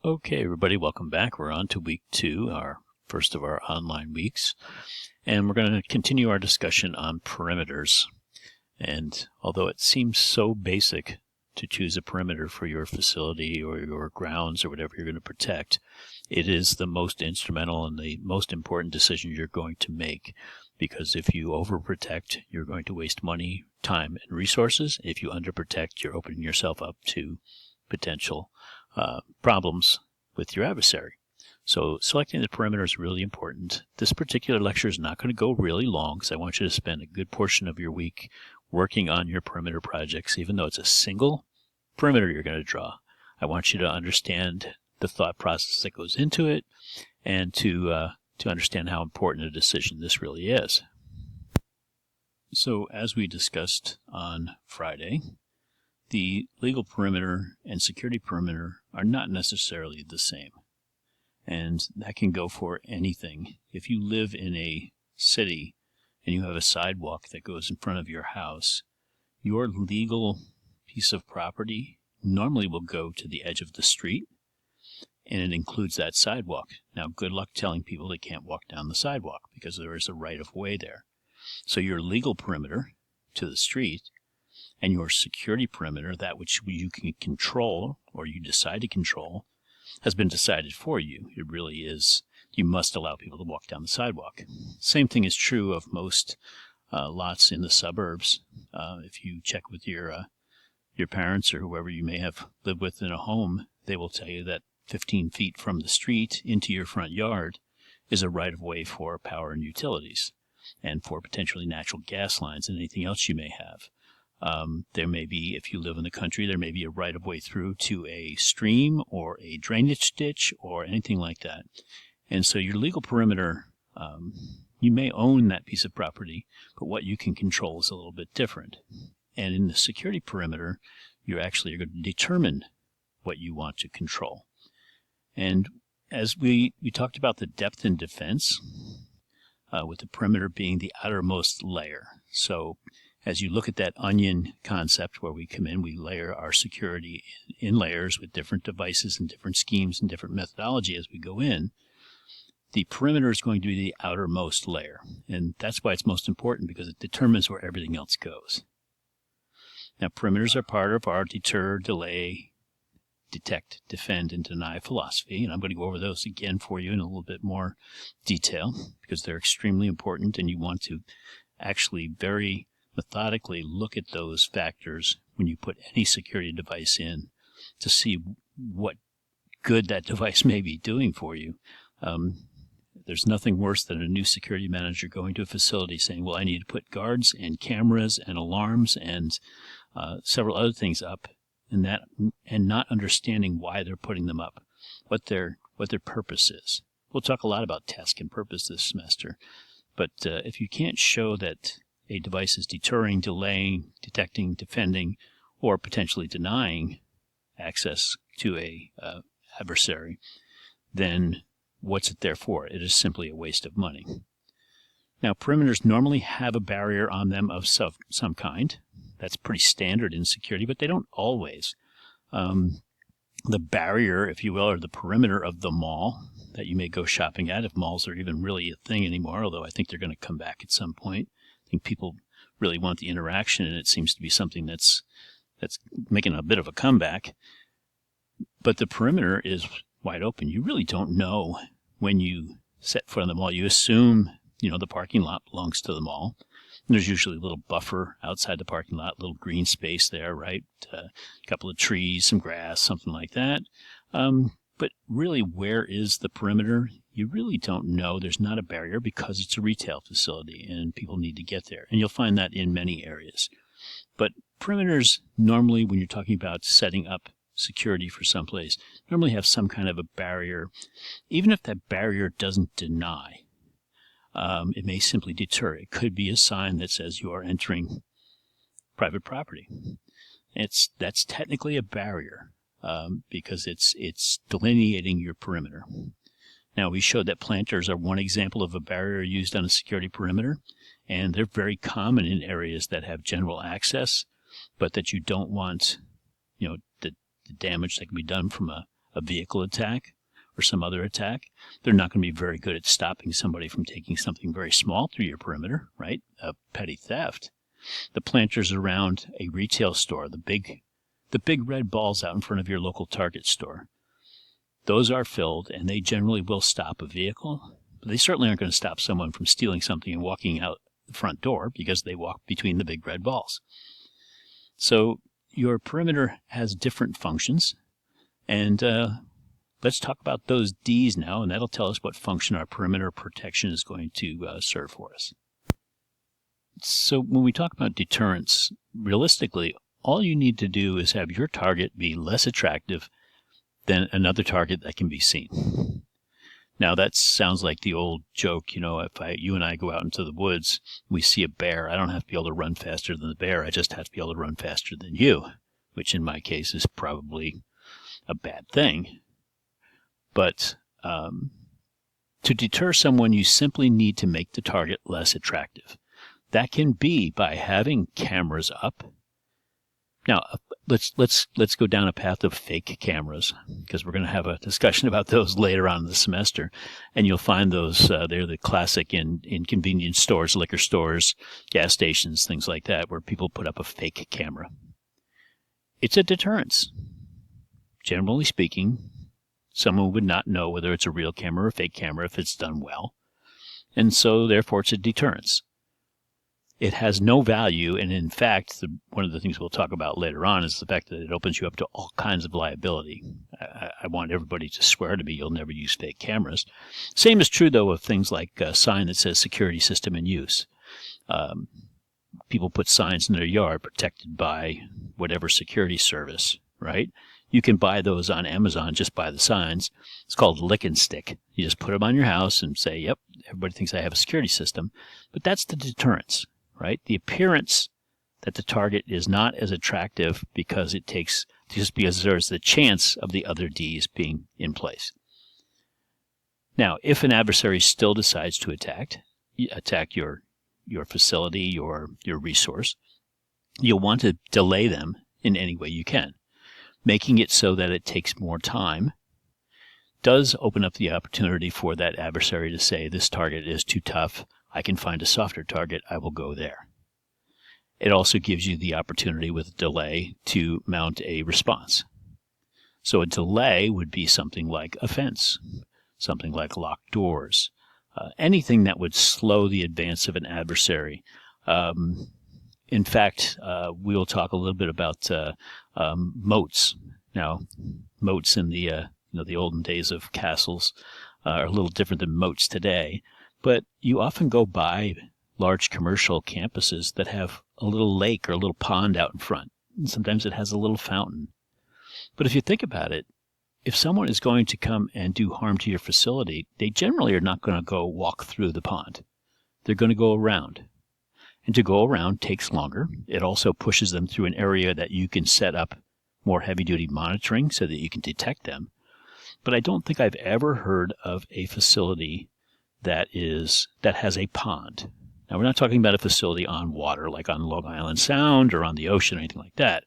Okay, everybody, welcome back. We're on to week 2, our first of our online weeks, and we're going to continue our discussion on perimeters. And although it seems so basic to choose a perimeter for your facility or your grounds or whatever you're going to protect, it is the most instrumental and the most important decision you're going to make, because if you overprotect, you're going to waste money, time, and resources. If you underprotect, you're opening yourself up to potential problems with your adversary. So selecting the perimeter is really important. This particular lecture is not going to go really long because I want you to spend a good portion of your week working on your perimeter projects. Even though it's a single perimeter you're going to draw, I want you to understand the thought process that goes into it and to understand how important a decision this really is. So as we discussed on Friday, the legal perimeter and security perimeter are not necessarily the same. And that can go for anything. If you live in a city and you have a sidewalk that goes in front of your house, your legal piece of property normally will go to the edge of the street, and it includes that sidewalk. Now, good luck telling people they can't walk down the sidewalk because there is a right-of-way there. So your legal perimeter to the street and your security perimeter, that which you can control or you decide to control, has been decided for you. It really is, you must allow people to walk down the sidewalk. Same thing is true of most lots in the suburbs. If you check with your parents or whoever you may have lived with in a home, they will tell you that 15 feet from the street into your front yard is a right-of-way for power and utilities and for potentially natural gas lines and anything else you may have. There may be, if you live in the country, there may be a right-of-way through to a stream or a drainage ditch or anything like that. And so your legal perimeter, you may own that piece of property, but what you can control is a little bit different. And in the security perimeter, you're actually going to determine what you want to control. And as we talked about the depth and defense, with the perimeter being the outermost layer. So as you look at that onion concept where we come in, we layer our security in layers with different devices and different schemes and different methodology as we go in. The perimeter is going to be the outermost layer, and that's why it's most important, because it determines where everything else goes. Now, perimeters are part of our deter, delay, detect, defend, and deny philosophy, and I'm going to go over those again for you in a little bit more detail because they're extremely important, and you want to actually very methodically look at those factors when you put any security device in to see what good that device may be doing for you. There's nothing worse than a new security manager going to a facility saying, well, I need to put guards and cameras and alarms and several other things up, and not understanding why they're putting them up, what their purpose is. We'll talk a lot about task and purpose this semester, but if you can't show that a device is deterring, delaying, detecting, defending, or potentially denying access to a adversary, then what's it there for? It is simply a waste of money. Now, perimeters normally have a barrier on them of some kind. That's pretty standard in security, but they don't always. The barrier, if you will, or the perimeter of the mall that you may go shopping at, if malls are even really a thing anymore, although I think they're going to come back at some point. I think people really want the interaction, and it seems to be something that's making a bit of a comeback. But the perimeter is wide open. You really don't know when you set foot on the mall. You assume, the parking lot belongs to the mall. And there's usually a little buffer outside the parking lot, a little green space there, right? A couple of trees, some grass, something like that. But really, where is the perimeter? You really don't know. There's not a barrier because it's a retail facility and people need to get there. And you'll find that in many areas. But perimeters normally, when you're talking about setting up security for someplace, normally have some kind of a barrier. Even if that barrier doesn't deny, it may simply deter. It could be a sign that says you are entering private property. That's technically a barrier because it's delineating your perimeter. Now, we showed that planters are one example of a barrier used on a security perimeter, and they're very common in areas that have general access, but that you don't want, the damage that can be done from a a vehicle attack or some other attack. They're not going to be very good at stopping somebody from taking something very small through your perimeter, right? A petty theft. The planters around a retail store, the big red balls out in front of your local Target store, those are filled, and they generally will stop a vehicle, but they certainly aren't going to stop someone from stealing something and walking out the front door because they walk between the big red balls. So your perimeter has different functions, and let's talk about those D's now, and that'll tell us what function our perimeter protection is going to serve for us. So when we talk about deterrence, realistically, all you need to do is have your target be less attractive than another target that can be seen. Now that sounds like the old joke, if you and I go out into the woods, we see a bear, I don't have to be able to run faster than the bear, I just have to be able to run faster than you, which in my case is probably a bad thing. But to deter someone, you simply need to make the target less attractive. That can be by having cameras up. Now, let's go down a path of fake cameras, because we're going to have a discussion about those later on in the semester, and you'll find those they're the classic in convenience stores, liquor stores, gas stations, things like that, where people put up a fake camera. It's a deterrence. Generally speaking, someone would not know whether it's a real camera or a fake camera if it's done well, and so therefore it's a deterrence. It has no value, and in fact, one of the things we'll talk about later on is the fact that it opens you up to all kinds of liability. I want everybody to swear to me you'll never use fake cameras. Same is true, though, of things like a sign that says security system in use. People put signs in their yard protected by whatever security service, right? You can buy those on Amazon, just buy the signs. It's called lick and stick. You just put them on your house and say, yep, everybody thinks I have a security system. But that's the deterrence. Right? The appearance that the target is not as attractive because there's the chance of the other D's being in place. Now, if an adversary still decides to attack your facility, your resource, you'll want to delay them in any way you can. Making it so that it takes more time does open up the opportunity for that adversary to say, this target is too tough, I can find a softer target, I will go there. It also gives you the opportunity with delay to mount a response. So a delay would be something like a fence, something like locked doors, anything that would slow the advance of an adversary. In fact, we will talk a little bit about moats. Now, moats in the olden days of castles are a little different than moats today. But you often go by large commercial campuses that have a little lake or a little pond out in front. And sometimes it has a little fountain. But if you think about it, if someone is going to come and do harm to your facility, they generally are not going to go walk through the pond. They're going to go around. And to go around takes longer. It also pushes them through an area that you can set up more heavy-duty monitoring so that you can detect them. But I don't think I've ever heard of a facility that has a pond. Now, we're not talking about a facility on water, like on Long Island Sound or on the ocean or anything like that,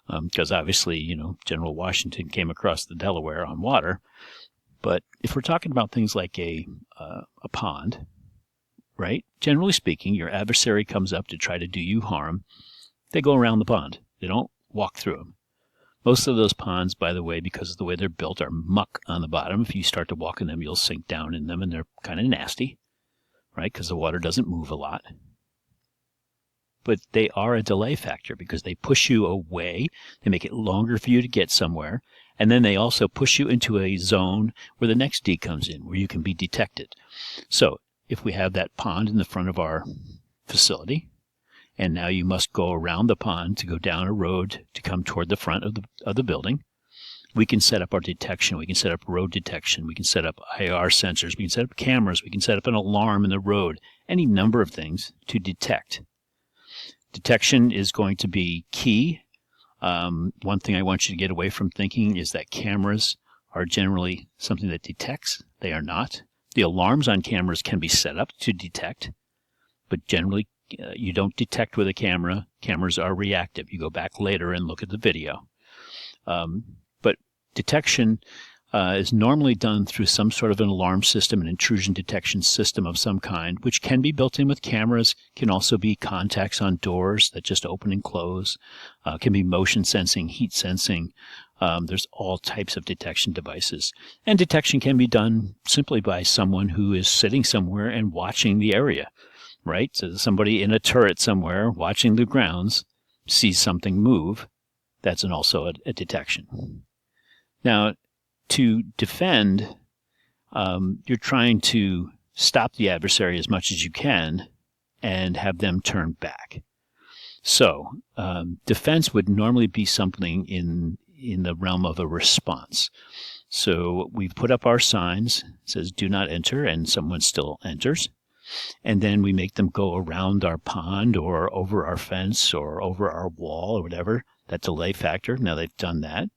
because obviously, General Washington came across the Delaware on water. But if we're talking about things like a pond, right? Generally speaking, your adversary comes up to try to do you harm. They go around the pond. They don't walk through them. Most of those ponds, by the way, because of the way they're built, are muck on the bottom. If you start to walk in them, you'll sink down in them, and they're kind of nasty, right? Because the water doesn't move a lot. But they are a delay factor because they push you away. They make it longer for you to get somewhere. And then they also push you into a zone where the next D comes in, where you can be detected. So if we have that pond in the front of our facility, and now you must go around the pond to go down a road to come toward the front of the building, we can set up our detection. We can set up road detection. We can set up IR sensors. We can set up cameras. We can set up an alarm in the road. Any number of things to detect. Detection is going to be key. One thing I want you to get away from thinking is that cameras are generally something that detects. They are not. The alarms on cameras can be set up to detect, but generally you don't detect with a camera. Cameras are reactive. You go back later and look at the video. But detection is normally done through some sort of an alarm system, an intrusion detection system of some kind, which can be built in with cameras, can also be contacts on doors that just open and close, can be motion sensing, heat sensing. There's all types of detection devices. And detection can be done simply by someone who is sitting somewhere and watching the area, right? So somebody in a turret somewhere watching the grounds sees something move. That's also a detection. Now, to defend, you're trying to stop the adversary as much as you can and have them turn back. So defense would normally be something in the realm of a response. So we've put up our signs, it says do not enter, and someone still enters. And then we make them go around our pond or over our fence or over our wall or whatever, that delay factor. Now they've done that.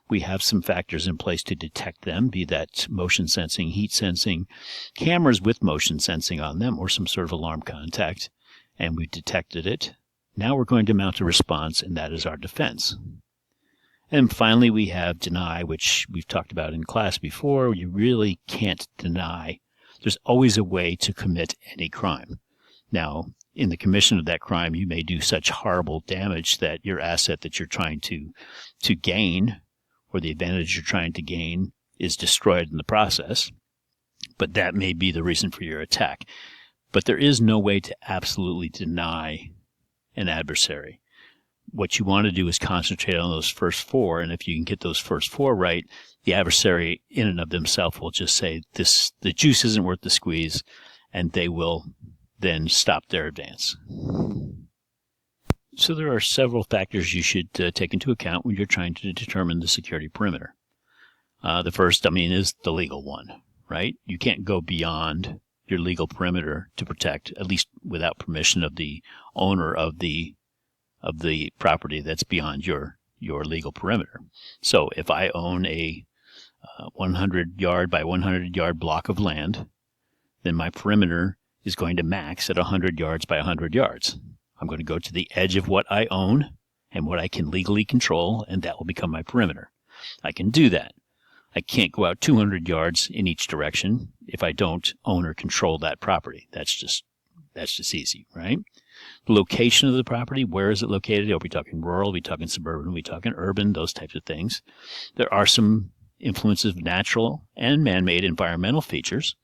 We have some factors in place to detect them, be that motion sensing, heat sensing, cameras with motion sensing on them, or some sort of alarm contact, and we've detected it. Now we're going to mount a response, and that is our defense. And finally, we have deny, which we've talked about in class before. You really can't deny. There's always a way to commit any crime. Now, in the commission of that crime, you may do such horrible damage that your asset that you're trying to gain, or the advantage you're trying to gain, is destroyed in the process. But that may be the reason for your attack. But there is no way to absolutely deny an adversary. What you want to do is concentrate on those first four, and if you can get those first four right, the adversary in and of themselves will just say, the juice isn't worth the squeeze, and they will then stop their advance. So there are several factors you should take into account when you're trying to determine the security perimeter. The first, is the legal one, right? You can't go beyond your legal perimeter to protect, at least without permission of the owner of the property that's beyond your legal perimeter. So if I own a 100-yard by 100-yard block of land, then my perimeter is going to max at 100 yards by 100 yards. I'm going to go to the edge of what I own and what I can legally control, and that will become my perimeter. I can do that. I can't go out 200 yards in each direction if I don't own or control that property. That's just easy, right? The location of the property, where is it located? Are we talking rural? Are we talking suburban? Are we talking urban? Those types of things. There are some influences of natural and man-made environmental features,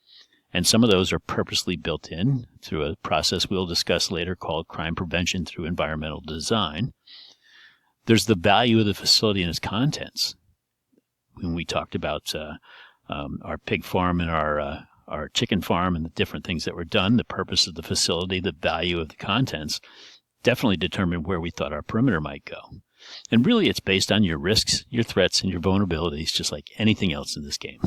and some of those are purposely built in through a process we'll discuss later called crime prevention through environmental design. There's the value of the facility and its contents. When we talked about our pig farm and our chicken farm and the different things that were done, the purpose of the facility, the value of the contents, definitely determined where we thought our perimeter might go. And really, it's based on your risks, your threats, and your vulnerabilities, just like anything else in this game.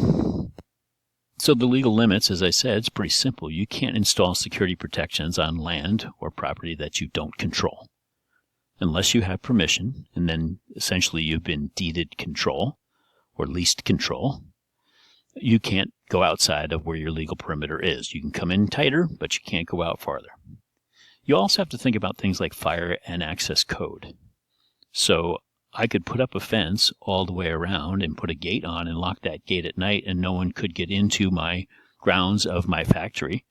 So the legal limits, as I said, it's pretty simple. You can't install security protections on land or property that you don't control. Unless you have permission, and then essentially you've been deeded control or leased control, you can't go outside of where your legal perimeter is. You can come in tighter, but you can't go out farther. You also have to think about things like fire and access code. So I could put up a fence all the way around and put a gate on and lock that gate at night, and no one could get into my grounds of my factory,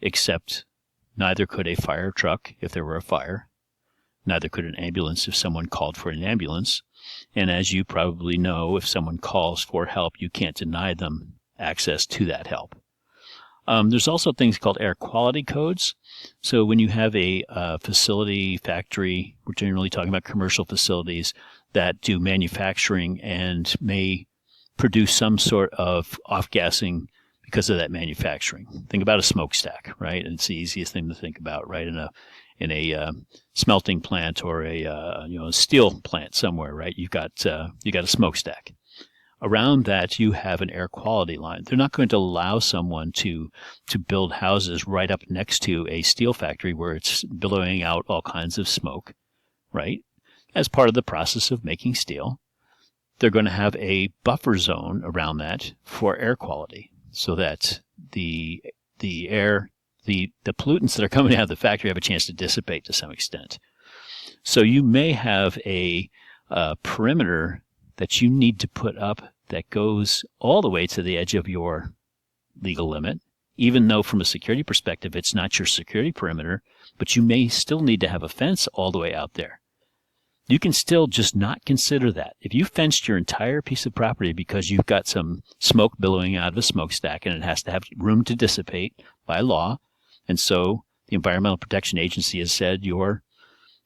except neither could a fire truck if there were a fire, neither could an ambulance if someone called for an ambulance. And as you probably know, if someone calls for help, you can't deny them access to that help. There's also things called air quality codes. So when you have a facility, factory, we're generally talking about commercial facilities that do manufacturing and may produce some sort of off-gassing because of that manufacturing. Think about a smokestack, right? And it's the easiest thing to think about, right? In a smelting plant or a steel plant somewhere, right? You got a smokestack. Around that, you have an air quality line. They're not going to allow someone to build houses right up next to a steel factory where it's billowing out all kinds of smoke, right? As part of the process of making steel, they're going to have a buffer zone around that for air quality, so that the pollutants that are coming out of the factory have a chance to dissipate to some extent. So you may have a perimeter that you need to put up that goes all the way to the edge of your legal limit, even though from a security perspective it's not your security perimeter, but you may still need to have a fence all the way out there. You can still just not consider that. If you fenced your entire piece of property because you've got some smoke billowing out of a smokestack and it has to have room to dissipate by law, and so the Environmental Protection Agency has said you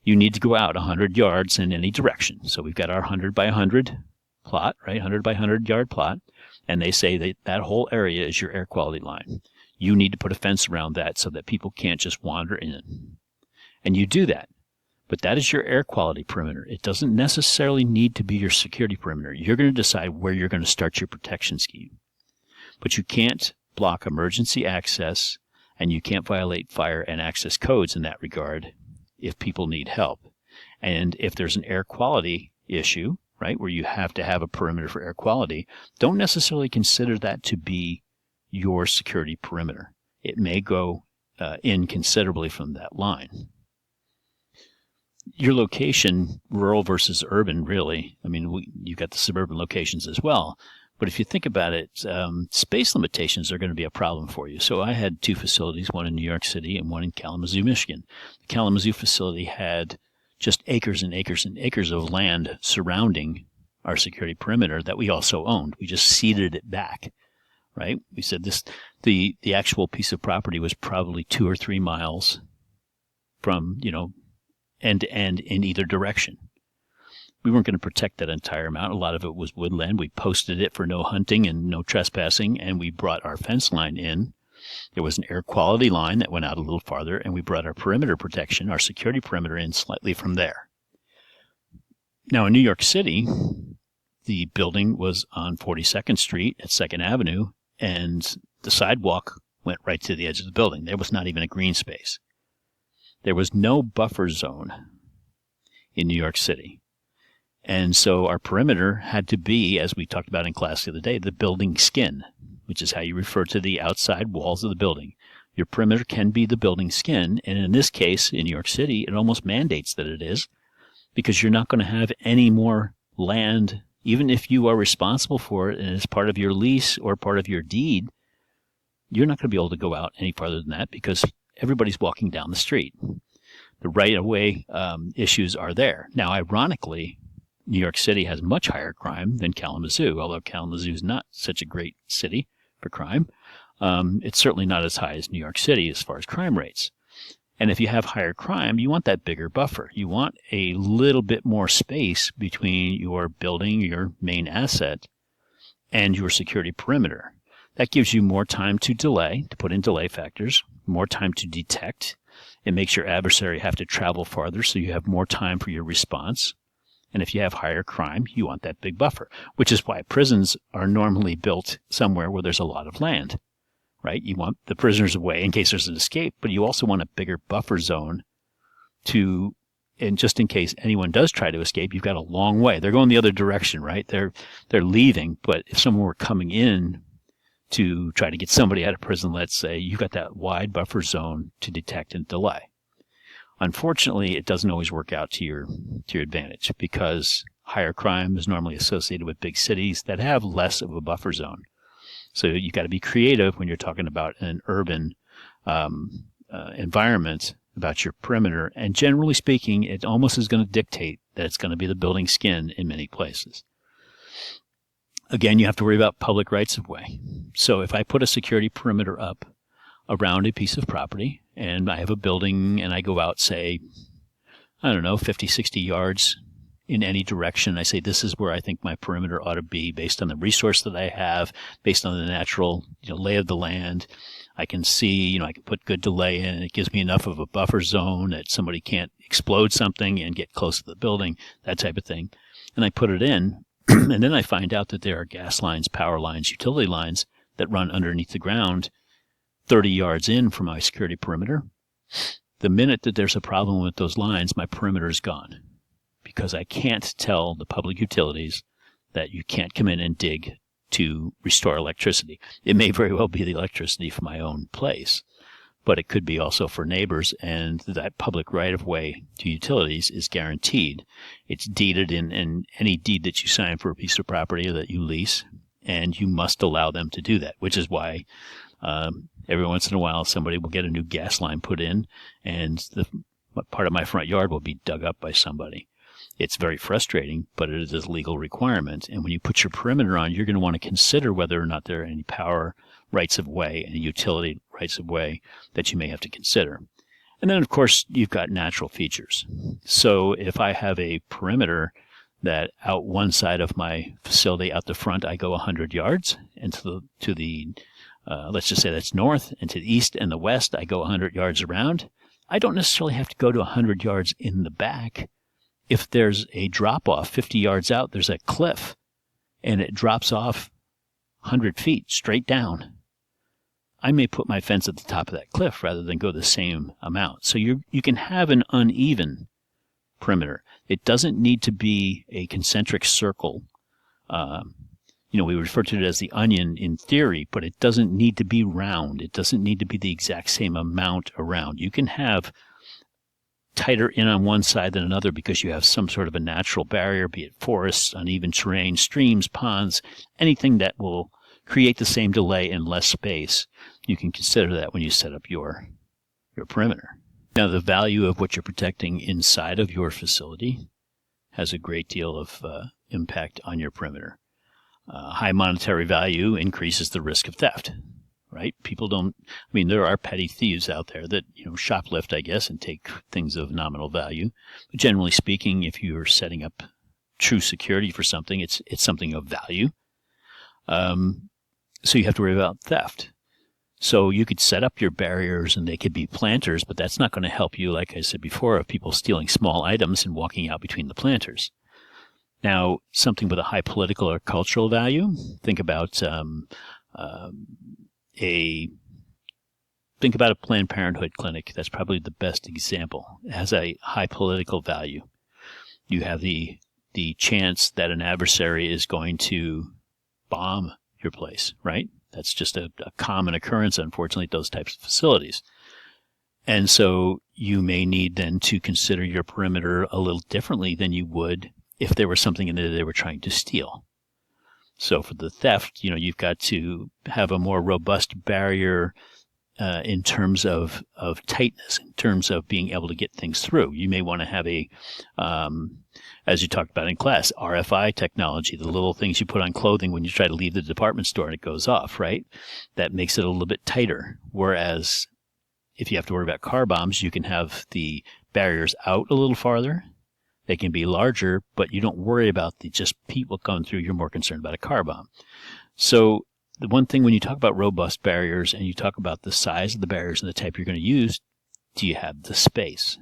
need to go out 100 yards in any direction. So we've got our 100 by 100 plot, right? 100 by 100 yard plot. And they say that that whole area is your air quality line. You need to put a fence around that so that people can't just wander in. And you do that. But that is your air quality perimeter. It doesn't necessarily need to be your security perimeter. You're going to decide where you're going to start your protection scheme. But you can't block emergency access, and you can't violate fire and access codes in that regard if people need help. And if there's an air quality issue, right, where you have to have a perimeter for air quality, don't necessarily consider that to be your security perimeter. It may go in considerably from that line. Your location, rural versus urban, really, I mean, you've got the suburban locations as well, but if you think about it, space limitations are going to be a problem for you. So I had two facilities, one in New York City and one in Kalamazoo, Michigan. The Kalamazoo facility had just acres and acres and acres of land surrounding our security perimeter that we also owned. We just ceded it back, right? We said the actual piece of property was probably 2 or 3 miles from, end to end in either direction. We weren't going to protect that entire amount. A lot of it was woodland. We posted it for no hunting and no trespassing, and we brought our fence line in. There was an air quality line that went out a little farther, and we brought our perimeter protection, our security perimeter, in slightly from there. Now, in New York City, the building was on 42nd Street at 2nd Avenue, and the sidewalk went right to the edge of the building. There was not even a green space. There was no buffer zone in New York City. And so our perimeter had to be, as we talked about in class the other day, the building skin, which is how you refer to the outside walls of the building. Your perimeter can be the building skin, and in this case, in New York City, it almost mandates that it is, because you're not going to have any more land, even if you are responsible for it and it's part of your lease or part of your deed, you're not going to be able to go out any farther than that because everybody's walking down the street. The right-of-way issues are there. Now, ironically, New York City has much higher crime than Kalamazoo, although Kalamazoo is not such a great city for crime. It's certainly not as high as New York City as far as crime rates. And if you have higher crime, you want that bigger buffer. You want a little bit more space between your building, your main asset, and your security perimeter. That gives you more time to delay, to put in delay factors, more time to detect. It makes your adversary have to travel farther, so you have more time for your response. And if you have higher crime, you want that big buffer, which is why prisons are normally built somewhere where there's a lot of land, right? You want the prisoners away in case there's an escape, but you also want a bigger buffer zone and just in case anyone does try to escape, you've got a long way. They're going the other direction, right? They're leaving, but if someone were coming in to try to get somebody out of prison, let's say, you've got that wide buffer zone to detect and delay. Unfortunately, it doesn't always work out to your advantage because higher crime is normally associated with big cities that have less of a buffer zone. So you've got to be creative when you're talking about an urban environment about your perimeter. And generally speaking, it almost is going to dictate that it's going to be the building skin in many places. Again, you have to worry about public rights of way. So if I put a security perimeter up around a piece of property and I have a building and I go out, say, 50, 60 yards in any direction, I say this is where I think my perimeter ought to be based on the resource that I have, based on the natural lay of the land. I can see, I can put good delay in. It gives me enough of a buffer zone that somebody can't explode something and get close to the building, that type of thing. And I put it in. And then I find out that there are gas lines, power lines, utility lines that run underneath the ground 30 yards in from my security perimeter. The minute that there's a problem with those lines, my perimeter is gone because I can't tell the public utilities that you can't come in and dig to restore electricity. It may very well be the electricity from my own place, but it could be also for neighbors, and that public right-of-way to utilities is guaranteed. It's deeded in any deed that you sign for a piece of property that you lease, and you must allow them to do that, which is why every once in a while somebody will get a new gas line put in, and the part of my front yard will be dug up by somebody. It's very frustrating, but it is a legal requirement. And when you put your perimeter on, you're going to want to consider whether or not there are any power rights of way, any utility rights of way that you may have to consider. And then, of course, you've got natural features. So if I have a perimeter that out one side of my facility, out the front, I go 100 yards, and to the let's just say that's north, and to the east and the west, I go 100 yards around. I don't necessarily have to go to 100 yards in the back. If there's a drop-off 50 yards out, there's a cliff, and it drops off 100 feet straight down, I may put my fence at the top of that cliff rather than go the same amount. So you can have an uneven perimeter. It doesn't need to be a concentric circle. We refer to it as the onion in theory, but it doesn't need to be round. It doesn't need to be the exact same amount around. You can have tighter in on one side than another because you have some sort of a natural barrier, be it forests, uneven terrain, streams, ponds, anything that will create the same delay in less space. You can consider that when you set up your perimeter. Now, the value of what you're protecting inside of your facility has a great deal of impact on your perimeter. High monetary value increases the risk of theft, right? There are petty thieves out there that, shoplift, I guess, and take things of nominal value. But generally speaking, if you're setting up true security for something, it's something of value. So you have to worry about theft. So you could set up your barriers and they could be planters, but that's not going to help you, like I said before, of people stealing small items and walking out between the planters. Now, something with a high political or cultural value, think about a Planned Parenthood clinic. That's probably the best example. It has a high political value. You have the chance that an adversary is going to bomb your place, right? That's just a common occurrence, unfortunately, at those types of facilities. And so you may need then to consider your perimeter a little differently than you would if there was something in there they were trying to steal. So for the theft, you've got to have a more robust barrier in terms of tightness, in terms of being able to get things through. You may want to have as you talked about in class, RFI technology, the little things you put on clothing when you try to leave the department store and it goes off, right? That makes it a little bit tighter. Whereas if you have to worry about car bombs, you can have the barriers out a little farther. They can be larger, but you don't worry about just people coming through. You're more concerned about a car bomb. So the one thing when you talk about robust barriers and you talk about the size of the barriers and the type you're going to use, do you have the space?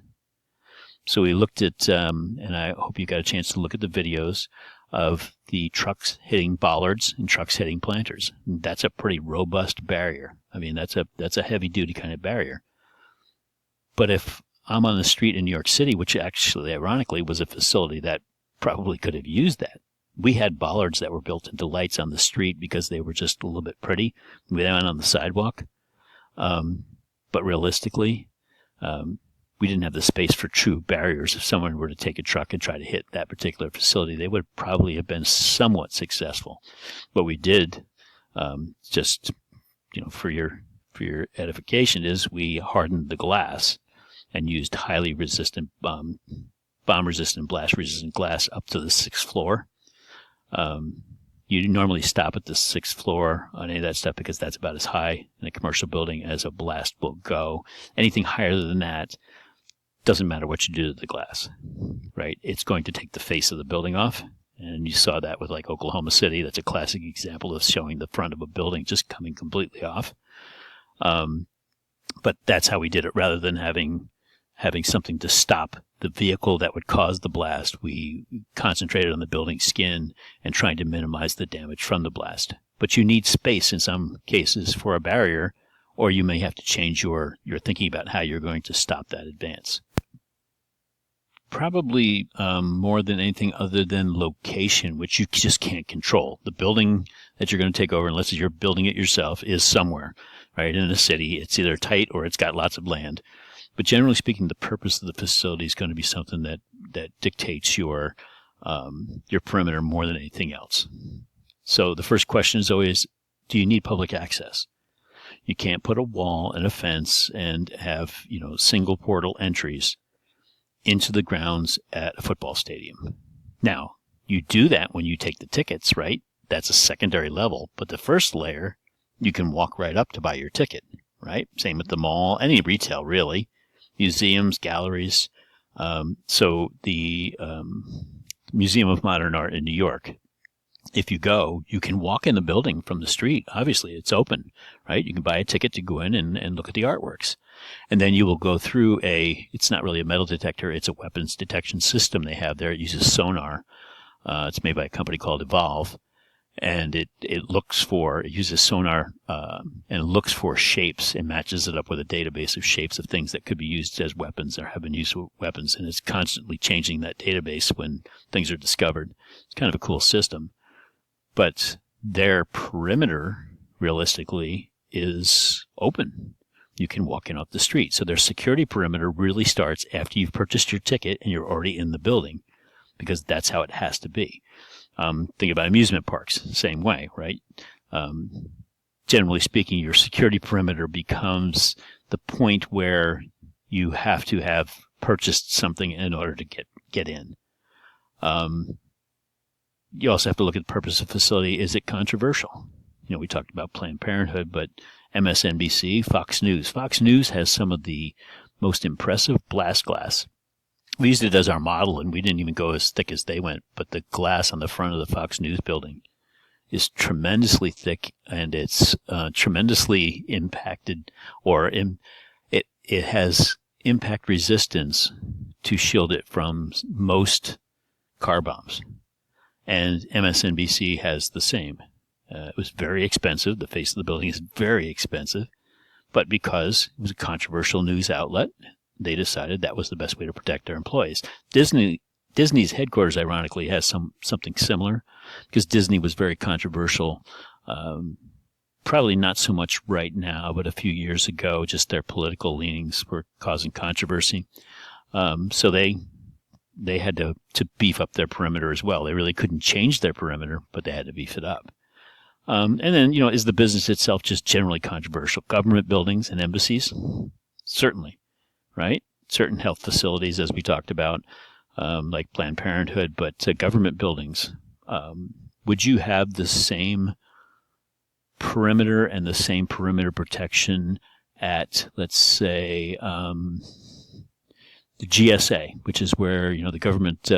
So we looked at, and I hope you got a chance to look at the videos of the trucks hitting bollards and trucks hitting planters. That's a pretty robust barrier. That's a heavy-duty kind of barrier. But if I'm on the street in New York City, which actually, ironically, was a facility that probably could have used that. We had bollards that were built into lights on the street because they were just a little bit pretty. We went on the sidewalk. But realistically, we didn't have the space for true barriers. If someone were to take a truck and try to hit that particular facility, they would probably have been somewhat successful. What we did, for your edification, is we hardened the glass and used highly resistant, bomb-resistant, blast-resistant glass up to the 6th floor. You normally stop at the 6th floor on any of that stuff because that's about as high in a commercial building as a blast will go. Anything higher than that, doesn't matter what you do to the glass, right? It's going to take the face of the building off. And you saw that with like Oklahoma City. That's a classic example of showing the front of a building just coming completely off. But that's how we did it. Rather than having something to stop the vehicle that would cause the blast, we concentrated on the building skin and trying to minimize the damage from the blast. But you need space in some cases for a barrier, or you may have to change your thinking about how you're going to stop that advance. Probably more than anything other than location, which you just can't control. The building that you're going to take over, unless you're building it yourself, is somewhere, right, in a city. It's either tight or it's got lots of land. But generally speaking, the purpose of the facility is going to be something that dictates your perimeter more than anything else. So the first question is always, do you need public access? You can't put a wall and a fence and have, single portal entries into the grounds at a football stadium. Now, you do that when you take the tickets, right? That's a secondary level. But the first layer, you can walk right up to buy your ticket, right? Same with the mall, any retail, really. Museums, galleries. So the Museum of Modern Art in New York, if you go, you can walk in the building from the street. Obviously, it's open, right? You can buy a ticket to go in and look at the artworks. And then you will go through it's not really a metal detector, it's a weapons detection system they have there. It uses sonar. It's made by a company called Evolve. And it uses sonar and looks for shapes and matches it up with a database of shapes of things that could be used as weapons or have been used as weapons. And it's constantly changing that database when things are discovered. It's kind of a cool system. But their perimeter, realistically, is open. You can walk in off the street. So their security perimeter really starts after you've purchased your ticket and you're already in the building, because that's how it has to be. Think about amusement parks, same way, right? Generally speaking, your security perimeter becomes the point where you have to have purchased something in order to get in. You also have to look at the purpose of the facility. Is it controversial? We talked about Planned Parenthood, but MSNBC, Fox News. Fox News has some of the most impressive blast glass. We used it as our model, and we didn't even go as thick as they went, but the glass on the front of the Fox News building is tremendously thick, and it's tremendously impacted, or it has impact resistance to shield it from most car bombs. And MSNBC has the same. It was very expensive. The face of the building is very expensive. But because it was a controversial news outlet, they decided that was the best way to protect their employees. Disney's headquarters, ironically, has something similar, because Disney was very controversial. Probably not so much right now, but a few years ago, just their political leanings were causing controversy. So they had to beef up their perimeter as well. They really couldn't change their perimeter, but they had to beef it up. And then, is the business itself just generally controversial? Government buildings and embassies? Certainly, right? Certain health facilities, as we talked about, like Planned Parenthood, but government buildings. Would you have the same perimeter and the same perimeter protection at, let's say, the GSA, which is where, the Government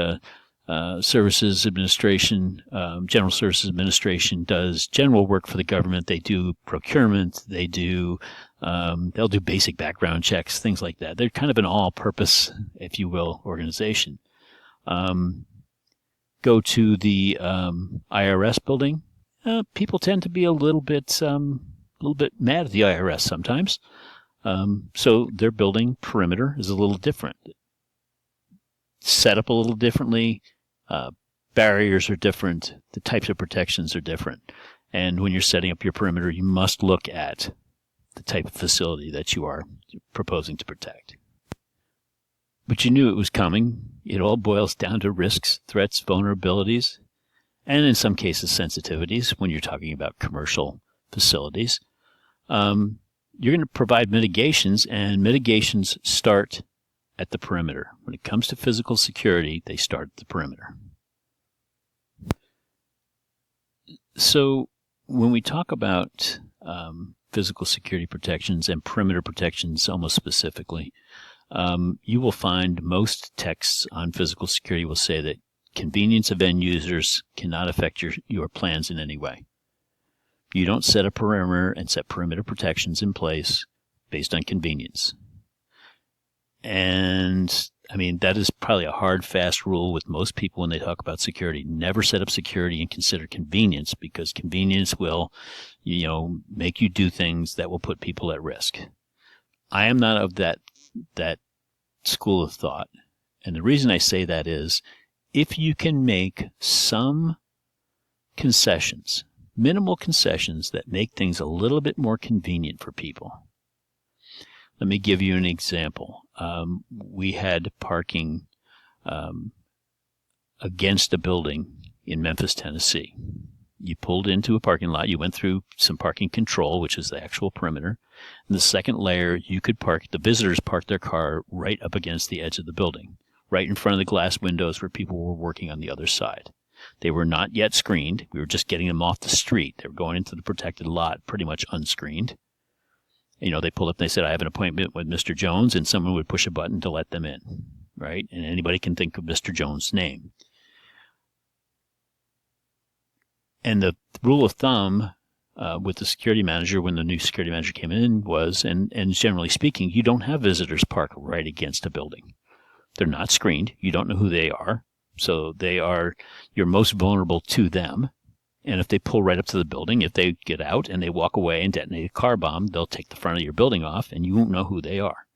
Services Administration, General Services Administration does general work for the government. They do procurement. They'll do basic background checks, things like that. They're kind of an all-purpose, if you will, organization. Go to the IRS building. People tend to be a little bit mad at the IRS sometimes. So their building perimeter is a little different. Set up a little differently. Barriers are different. The types of protections are different. And when you're setting up your perimeter, you must look at the type of facility that you are proposing to protect. But you knew it was coming. It all boils down to risks, threats, vulnerabilities, and in some cases sensitivities when you're talking about commercial facilities. You're going to provide mitigations, and mitigations start at the perimeter. When it comes to physical security, they start at the perimeter. So when we talk about physical security protections and perimeter protections almost specifically, you will find most texts on physical security will say that convenience of end users cannot affect your plans in any way. You don't set a perimeter and set perimeter protections in place based on convenience. And, that is probably a hard, fast rule with most people when they talk about security. Never set up security and consider convenience, because convenience will, make you do things that will put people at risk. I am not of that school of thought. And the reason I say that is if you can make some concessions, minimal concessions that make things a little bit more convenient for people. Let me give you an example. We had parking against a building in Memphis, Tennessee. You pulled into a parking lot, you went through some parking control, which is the actual perimeter. In the second layer, you could park, the visitors parked their car right up against the edge of the building, right in front of the glass windows where people were working on the other side. They were not yet screened. We were just getting them off the street. They were going into the protected lot pretty much unscreened. You know, they pulled up and they said, I have an appointment with Mr. Jones, and someone would push a button to let them in, right? And anybody can think of Mr. Jones' name. And the rule of thumb with the security manager, when the new security manager came in, was, and generally speaking, you don't have visitors park right against a building. They're not screened. You don't know who they are. So you're most vulnerable to them. And if they pull right up to the building, if they get out and they walk away and detonate a car bomb, they'll take the front of your building off and you won't know who they are.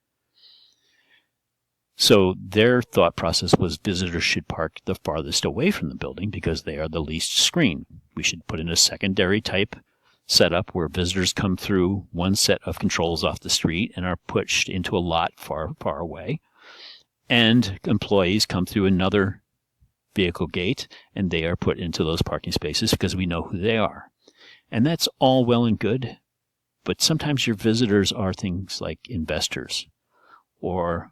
So their thought process was visitors should park the farthest away from the building because they are the least screened. We should put in a secondary type setup where visitors come through one set of controls off the street and are pushed into a lot far, far away. And employees come through another vehicle gate and they are put into those parking spaces because we know who they are. And that's all well and good. But sometimes your visitors are things like investors or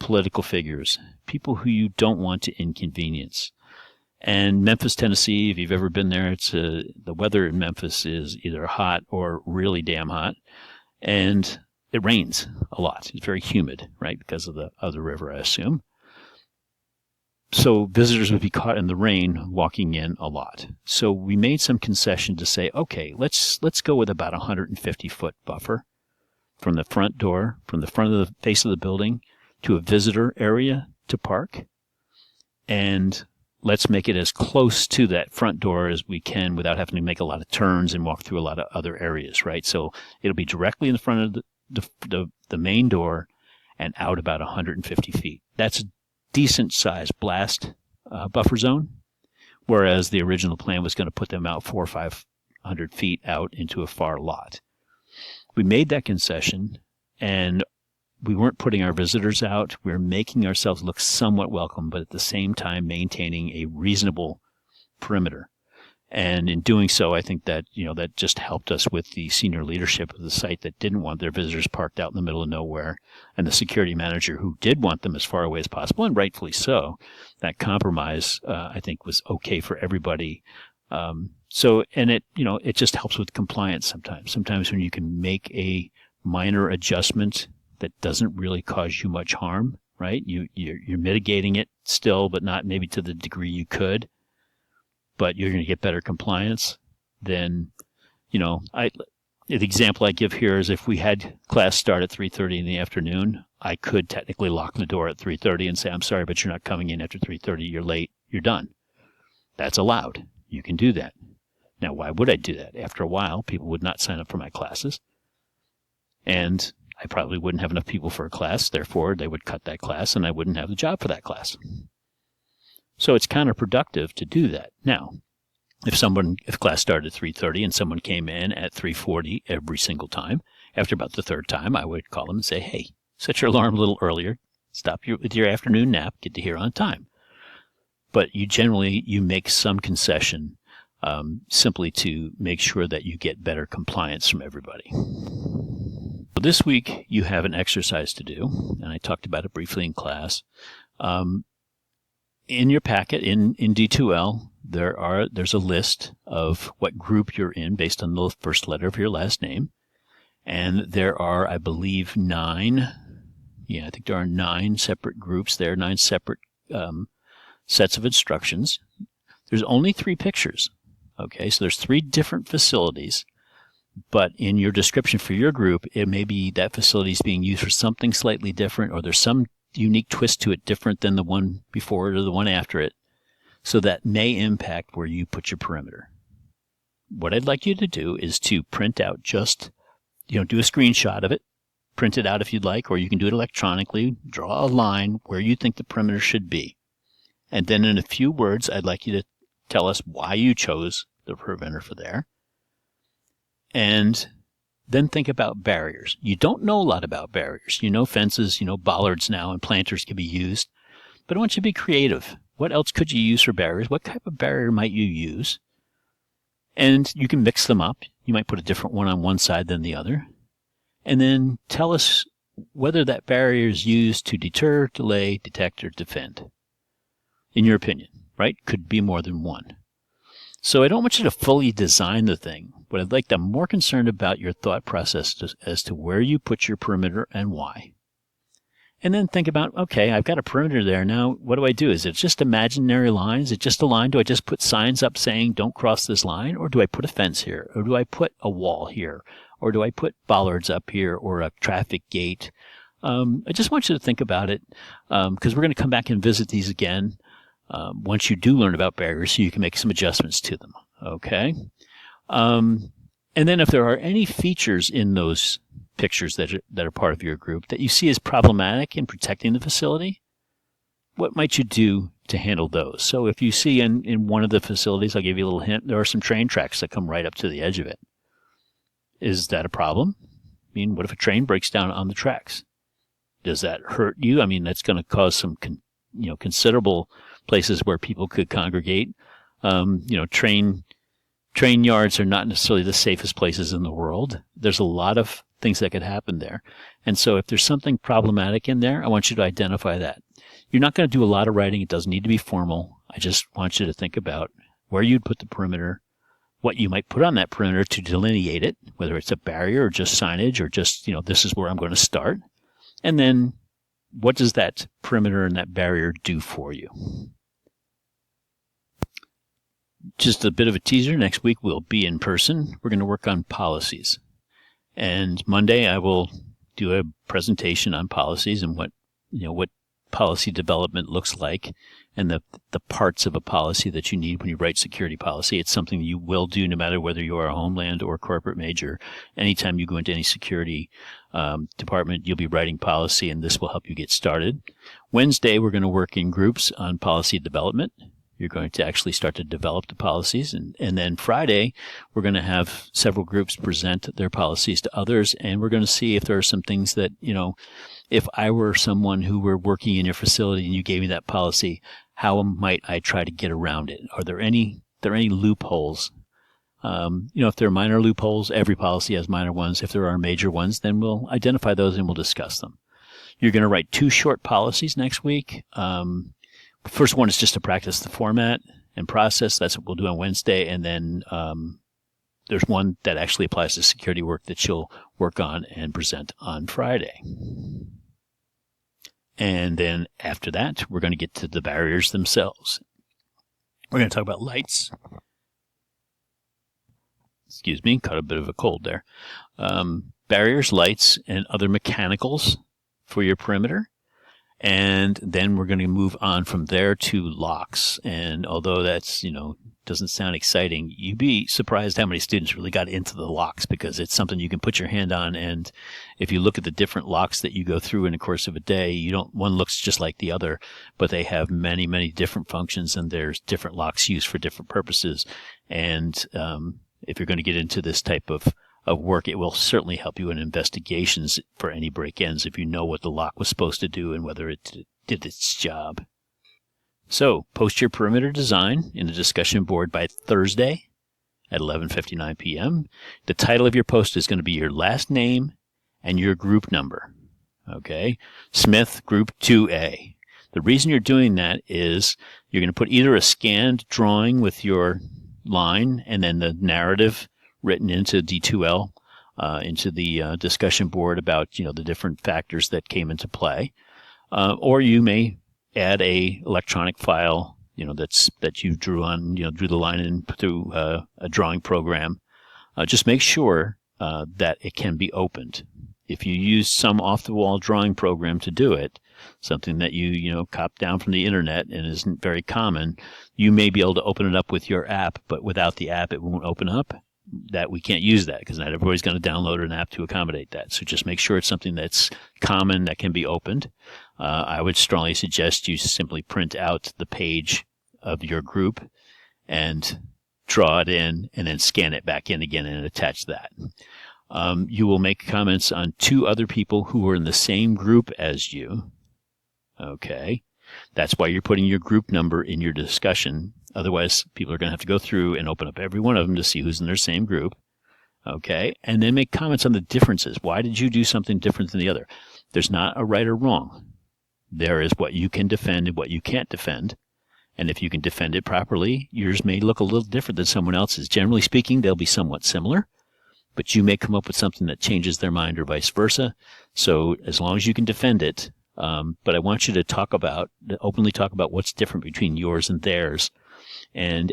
political figures, people who you don't want to inconvenience. And Memphis, Tennessee, if you've ever been there, the weather in Memphis is either hot or really damn hot, and it rains a lot. It's very humid, right, because of the river, I assume. So visitors would be caught in the rain walking in a lot. So we made some concession to say, okay, let's go with about 150-foot buffer from the front door, from the front of the face of the building, to a visitor area to park, and let's make it as close to that front door as we can without having to make a lot of turns and walk through a lot of other areas, right? So it'll be directly in the front of the main door and out about 150 feet. That's a decent sized blast buffer zone, whereas the original plan was going to put them out 400 or 500 feet out into a far lot. We made that concession, and we weren't putting our visitors out. We were making ourselves look somewhat welcome, but at the same time maintaining a reasonable perimeter. And in doing so, I think that, that just helped us with the senior leadership of the site that didn't want their visitors parked out in the middle of nowhere, and the security manager who did want them as far away as possible, and rightfully so. That compromise, I think, was okay for everybody. And it just helps with compliance sometimes. Sometimes when you can make a minor adjustment that doesn't really cause you much harm, right? You're mitigating it still, but not maybe to the degree you could, but you're going to get better compliance. Then, the example I give here is if we had class start at 3:30 in the afternoon, I could technically lock the door at 3:30 and say, I'm sorry, but you're not coming in after 3:30. You're late. You're done. That's allowed. You can do that. Now, why would I do that? After a while, people would not sign up for my classes, and I probably wouldn't have enough people for a class. Therefore, they would cut that class, and I wouldn't have the job for that class. So it's counterproductive to do that. Now, if class started at 3:30 and someone came in at 3:40 every single time, after about the third time, I would call them and say, hey, set your alarm a little earlier, stop with your afternoon nap, get to here on time. But you make some concession simply to make sure that you get better compliance from everybody. So this week, you have an exercise to do, and I talked about it briefly in class. In your packet, in D2L, there's a list of what group you're in based on the first letter of your last name. And there are, I believe, 9 separate groups there, 9 separate sets of instructions. There's only 3 pictures. Okay, so there's 3 different facilities. But in your description for your group, it may be that facility is being used for something slightly different, or there's some unique twist to it different than the one before it or the one after it. So that may impact where you put your perimeter. What I'd like you to do is to print out do a screenshot of it, print it out if you'd like, or you can do it electronically. Draw a line where you think the perimeter should be. And then in a few words, I'd like you to tell us why you chose the perimeter for there. And then think about barriers. You don't know a lot about barriers. You know fences, you know bollards now, and planters can be used. But I want you to be creative. What else could you use for barriers? What type of barrier might you use? And you can mix them up. You might put a different one on one side than the other. And then tell us whether that barrier is used to deter, delay, detect, or defend. In your opinion, right? Could be more than one. So I don't want you to fully design the thing, but I'm more concerned about your thought process as to where you put your perimeter and why. And then think about, okay, I've got a perimeter there. Now, what do I do? Is it just imaginary lines? Is it just a line? Do I just put signs up saying, don't cross this line? Or do I put a fence here? Or do I put a wall here? Or do I put bollards up here or a traffic gate? I just want you to think about it because we're going to come back and visit these again once you do learn about barriers so you can make some adjustments to them. Okay? And then if there are any features in those pictures that are part of your group that you see as problematic in protecting the facility, what might you do to handle those? So if you see in one of the facilities, I'll give you a little hint, there are some train tracks that come right up to the edge of it. Is that a problem? I mean, what if a train breaks down on the tracks? Does that hurt you? I mean, that's going to cause some considerable places where people could congregate. Train yards are not necessarily the safest places in the world. There's a lot of things that could happen there. And so if there's something problematic in there, I want you to identify that. You're not going to do a lot of writing. It doesn't need to be formal. I just want you to think about where you'd put the perimeter, what you might put on that perimeter to delineate it, whether it's a barrier or just signage or just, this is where I'm going to start. And then what does that perimeter and that barrier do for you? Just a bit of a teaser. Next week we'll be in person. We're going to work on policies. And Monday I will do a presentation on policies and what policy development looks like and the parts of a policy that you need when you write security policy. It's something you will do no matter whether you are a homeland or corporate major. Anytime you go into any security department, you'll be writing policy, and this will help you get started. Wednesday, we're going to work in groups on policy development. You're going to actually start to develop the policies. And then Friday, we're going to have several groups present their policies to others, and we're going to see if there are some things that, if I were someone who were working in your facility and you gave me that policy, how might I try to get around it? Are there any loopholes? If there are minor loopholes, every policy has minor ones. If there are major ones, then we'll identify those and we'll discuss them. You're going to write 2 short policies next week. First one is just to practice the format and process. That's what we'll do on Wednesday. And then there's one that actually applies to security work that you'll work on and present on Friday. And then after that, we're going to get to the barriers themselves. We're going to talk about lights. Excuse me, caught a bit of a cold there. Barriers, lights, and other mechanicals for your perimeter. And then we're going to move on from there to locks. And although that's, doesn't sound exciting, you'd be surprised how many students really got into the locks because it's something you can put your hand on. And if you look at the different locks that you go through in the course of a day, one looks just like the other, but they have many, many different functions, and there's different locks used for different purposes. And if you're going to get into this type of work, it will certainly help you in investigations for any break-ins if you know what the lock was supposed to do and whether it did its job. So, post your perimeter design in the discussion board by Thursday at 11:59 p.m. The title of your post is going to be your last name and your group number. Okay? Smith, Group 2A. The reason you're doing that is you're going to put either a scanned drawing with your line and then the narrative written into D2L, into the discussion board about, the different factors that came into play. Or you may add a electronic file, that you drew on, drew the line in through a drawing program. Just make sure that it can be opened. If you use some off-the-wall drawing program to do it, something that you cop down from the internet and isn't very common, you may be able to open it up with your app, but without the app, it won't open up. that we can't use that because not everybody's going to download an app to accommodate that. So just make sure it's something that's common that can be opened. I would strongly suggest you simply print out the page of your group and draw it in and then scan it back in again and attach that. You will make comments on 2 other people who are in the same group as you. Okay. That's why you're putting your group number in your discussion. Otherwise, people are going to have to go through and open up every one of them to see who's in their same group. Okay. And then make comments on the differences. Why did you do something different than the other? There's not a right or wrong. There is what you can defend and what you can't defend. And if you can defend it properly, yours may look a little different than someone else's. Generally speaking, they'll be somewhat similar, but you may come up with something that changes their mind or vice versa. So as long as you can defend it, but I want you to openly talk about what's different between yours and theirs, and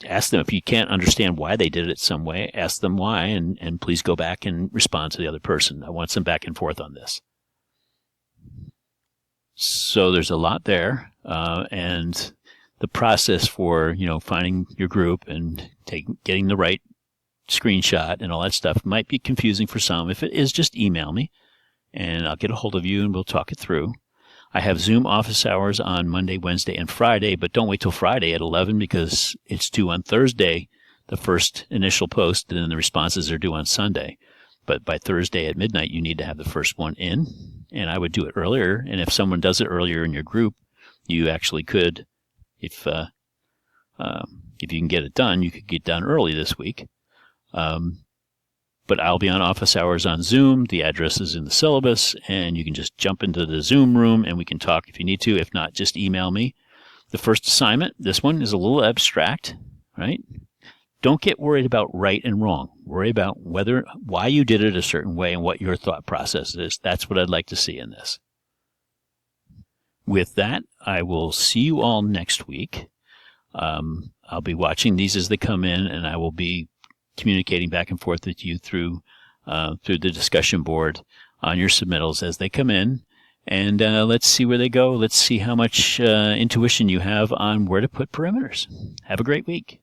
ask them if you can't understand why they did it some way, ask them why, and please go back and respond to the other person. I want some back and forth on this. So there's a lot there, and the process for, finding your group and getting the right screenshot and all that stuff might be confusing for some. If it is, just email me and I'll get a hold of you and we'll talk it through. I have Zoom office hours on Monday, Wednesday, and Friday, but don't wait till Friday at 11 because it's due on Thursday, the first initial post, and then the responses are due on Sunday. But by Thursday at midnight, you need to have the first one in, and I would do it earlier. And if someone does it earlier in your group, you actually could, if you can get it done, you could get done early this week. But I'll be on office hours on Zoom. The address is in the syllabus, and you can just jump into the Zoom room and we can talk if you need to. If not, just email me. The first assignment, this one is a little abstract, right? Don't get worried about right and wrong. Worry about why you did it a certain way and what your thought process is. That's what I'd like to see in this. With that, I will see you all next week. I'll be watching these as they come in, and I will be communicating back and forth with you through the discussion board on your submittals as they come in. And let's see where they go. Let's see how much intuition you have on where to put perimeters. Have a great week.